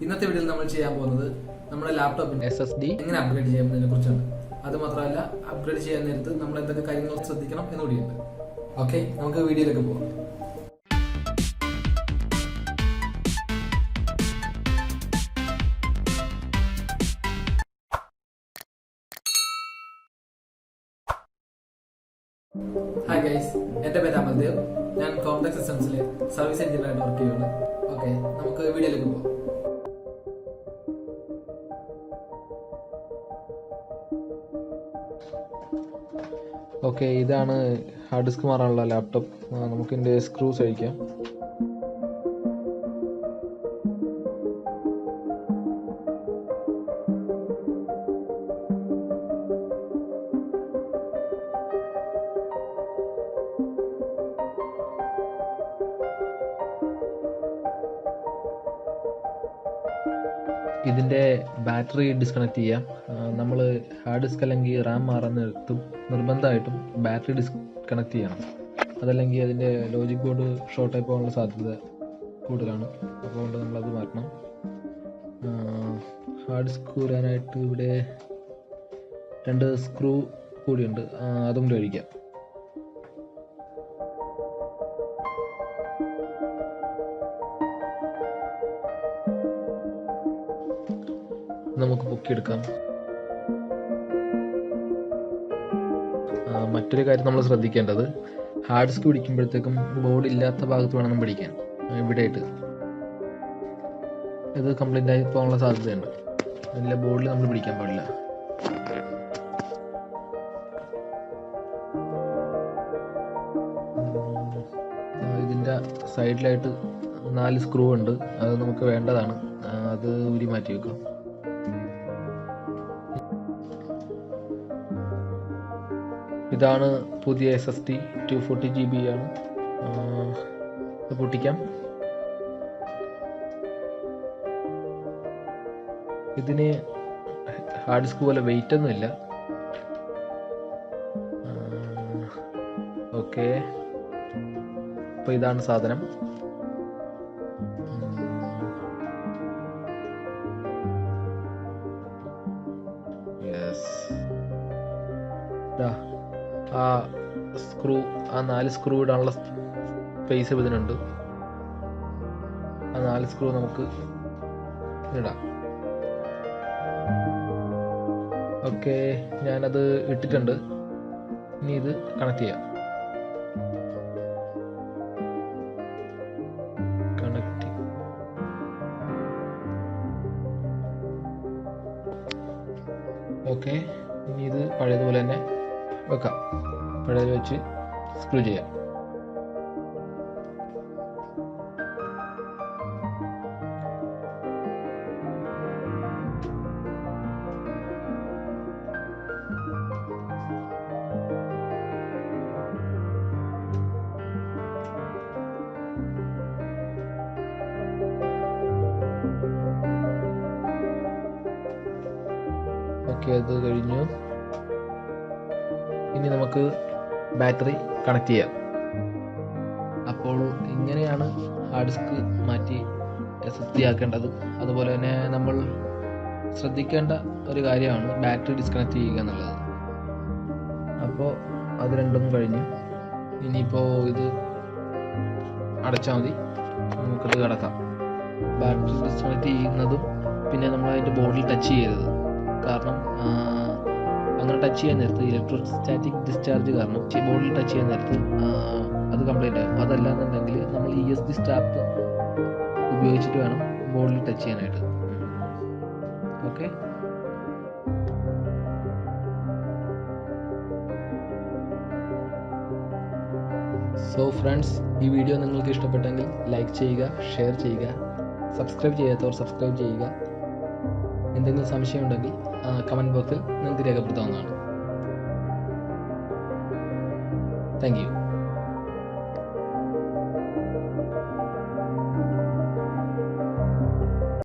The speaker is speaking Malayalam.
ഇന്നത്തെ വീഡിയോയിൽ നമ്മൾ ചെയ്യാൻ പോകുന്നത് നമ്മുടെ ലാപ്ടോപ്പിന്റെ SSD എങ്ങനെ അപ്ഗ്രേഡ് ചെയ്യാമെന്നതിനെ കുറിച്ചാണ്. അത് മാത്രമല്ല അപ്ഗ്രേഡ് ചെയ്യാൻ നേരത്ത് നമ്മൾ എന്തൊക്കെ കാര്യങ്ങൾ ശ്രദ്ധിക്കണം എന്നുകൂടിയുണ്ട്. ഓക്കെ, നമുക്ക് വീഡിയോയിലേക്ക് പോകാം. ഹായ് ഗൈസ്, എൻ്റെ പേര് അമൽദേവ്. ഞാൻ കോംടെക് സിസ്റ്റംസിലെ സർവീസ് എഞ്ചിനീയറായിട്ട് വർക്ക് ചെയ്യുന്നു. ഓക്കെ, നമുക്ക് വീഡിയോയിലേക്ക് പോകാം. ഓക്കെ, ഇതാണ് ഹാർഡ് ഡിസ്ക് മാറാനുള്ള ലാപ്ടോപ്പ്. നമുക്കിതിൻ്റെ സ്ക്രൂസ് അഴിക്കാം. ഇതിൻ്റെ ബാറ്ററി ഡിസ്കണക്ട് ചെയ്യാം. നമ്മൾ ഹാർഡ് ഡിസ്ക് അല്ലെങ്കിൽ റാം മാറുന്നിടത്തും നിർബന്ധമായിട്ടും ബാറ്ററി ഡിസ്കണക്ട് ചെയ്യണം. അതല്ലെങ്കിൽ അതിൻ്റെ ലോജിക് ബോർഡ് ഷോർട്ടായി പോകാനുള്ള സാധ്യത കൂടുതലാണ്. അതുകൊണ്ട് നമ്മളത് മാറ്റണം. ഹാർഡ് ഡിസ്ക് ഊരാനായിട്ട് ഇവിടെ 2 സ്ക്രൂ കൂടിയുണ്ട്, അതും കൂടി അഴിക്കാം. നമുക്ക് പൊക്കിയെടുക്കാം. മറ്റൊരു കാര്യം നമ്മൾ ശ്രദ്ധിക്കേണ്ടത്, ഹാർഡ് ഡിസ്ക് പിടിക്കുമ്പോഴത്തേക്കും ബോർഡ് ഇല്ലാത്ത ഭാഗത്ത് വേണം പിടിക്കാൻ. ഇവിടെയായിട്ട് ഇത് കംപ്ലൈൻ്റ് ആയി പോകാനുള്ള സാധ്യതയുണ്ട്. അതിൻ്റെ ബോർഡിൽ നമ്മൾ പിടിക്കാൻ പാടില്ല. ഇതിൻ്റെ സൈഡിലായിട്ട് 4 സ്ക്രൂ ഉണ്ട്, അത് നമുക്ക് വേണ്ടതാണ്. അത് ഊരി മാറ്റി വെക്കാം. ഇതാണ് പുതിയ SSD 240 GB ആണ്. പൊട്ടിക്കാം. ഇതിന് ഹാർഡ് ഡിസ്ക് പോലെ വെയിറ്റ് ഒന്നുമില്ല. ഓക്കെ, അപ്പോൾ ഇതാണ് സാധനം. ആ സ്ക്രൂ, ആ 4 സ്ക്രൂ ഇടാനുള്ള സ്പേസ് ഇതിനുണ്ട്. ആ 4 സ്ക്രൂ നമുക്ക് ഇടാം. ഓക്കെ, ഞാനത് ഇട്ടിട്ടുണ്ട്. ഇനി ഇത് കണക്ട് ചെയ്യാം. കണക്ട്. ഓക്കെ, ഇനി ഇത് പഴയതുപോലെ തന്നെ വെക്കാം. പഴയത് വെച്ച് സ്ക്രൂ ചെയ്യാം. ഓക്കെ, അത് കഴിഞ്ഞു. ഇനി നമുക്ക് ബാറ്ററി കണക്ട് ചെയ്യാം. അപ്പോൾ ഇങ്ങനെയാണ് ഹാർഡ് ഡിസ്ക് മാറ്റി SSD ആക്കേണ്ടത്. അതുപോലെ തന്നെ നമ്മൾ ശ്രദ്ധിക്കേണ്ട ഒരു കാര്യമാണ് ബാറ്ററി ഡിസ്കണക്ട് ചെയ്യുക എന്നുള്ളത്. അപ്പോൾ അത് രണ്ടും കഴിഞ്ഞു. ഇനിയിപ്പോൾ ഇത് അടച്ചാൽ മതി, നമുക്കത് കിടക്കാം. ബാറ്ററി ഡിസ്കണക്ട് ചെയ്യുന്നതും പിന്നെ നമ്മൾ അതിൻ്റെ ബോർഡിൽ ടച്ച് ചെയ്യരുത്. കാരണം അങ്ങനെ ടച്ച് ചെയ്യാൻ നേരത്ത് ഇലക്ട്രോസ്റ്റാറ്റിക് ഡിസ്ചാർജ് കാരണം ബോർഡിൽ ടച്ച് ചെയ്യാൻ നേരത്ത് അത് കംപ്ലൈൻ്റ് ആകും. അതല്ലാന്നുണ്ടെങ്കിൽ നമ്മൾ ESD സ്ട്രാപ്പ് ഉപയോഗിച്ചിട്ട് വേണം ബോർഡിൽ ടച്ച് ചെയ്യാനായിട്ട്. ഓക്കെ, സോ ഫ്രണ്ട്സ്, ഈ വീഡിയോ നിങ്ങൾക്ക് ഇഷ്ടപ്പെട്ടെങ്കിൽ ലൈക്ക് ചെയ്യുക, ഷെയർ ചെയ്യുക, സബ്സ്ക്രൈബ് ചെയ്യാത്തവർ സബ്സ്ക്രൈബ് ചെയ്യുക. എന്തെങ്കിലും സംശയമുണ്ടെങ്കിൽ കമൻറ്റ് ബോക്സിൽ നിങ്ങൾക്ക് രേഖപ്പെടുത്താവുന്നതാണ്. Thank you.